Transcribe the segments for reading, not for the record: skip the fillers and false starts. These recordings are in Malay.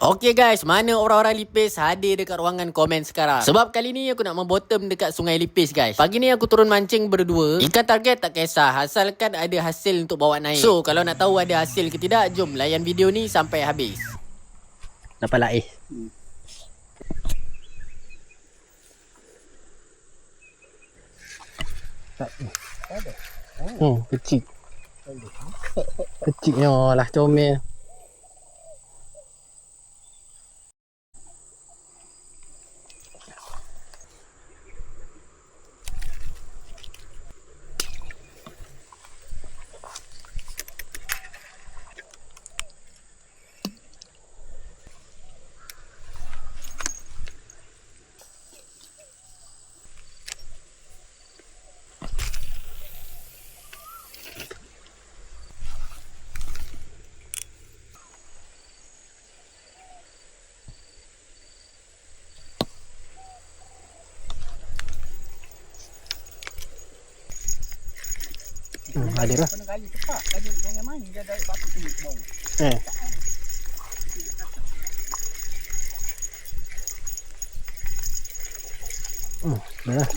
Okay guys, mana orang-orang Lipis hadir dekat ruangan komen sekarang? Sebab kali ni aku nak membottom dekat Sungai Lipis guys. Pagi ni aku turun mancing berdua. Ikan target tak kisah, asalkan ada hasil untuk bawa naik. So kalau nak tahu ada hasil ke tidak, jom layan video ni sampai habis. Dapat lah kecil. Kecilnya lah comel. Ada lah. Dah lah.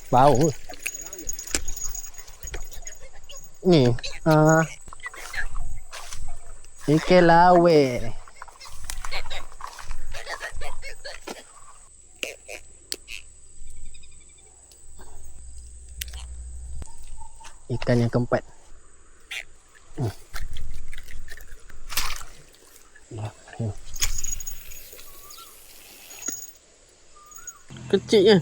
Bau. Ni, ikan lawe. Ikan yang keempat. Kecilnya.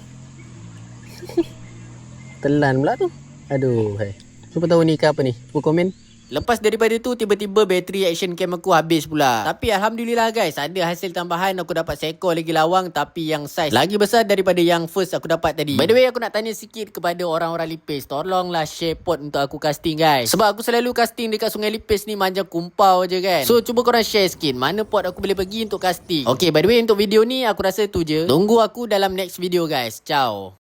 Telan pula tu. Aduh, hai. Cuba tahu ni ikan apa ni? Cuba komen. Lepas daripada tu, tiba-tiba bateri action cam aku habis pula. Tapi Alhamdulillah guys, ada hasil tambahan. Aku dapat seekor lagi lawang, tapi yang saiz lagi besar daripada yang first aku dapat tadi. By the way, aku nak tanya sikit kepada orang-orang Lipis. Tolonglah share pot untuk aku casting guys. Sebab aku selalu casting dekat Sungai Lipis ni macam kumpau je kan. So cuba korang share sikit mana pot aku boleh pergi untuk casting. Okay, by the way, untuk video ni aku rasa tu je. Tunggu aku dalam next video guys. Ciao.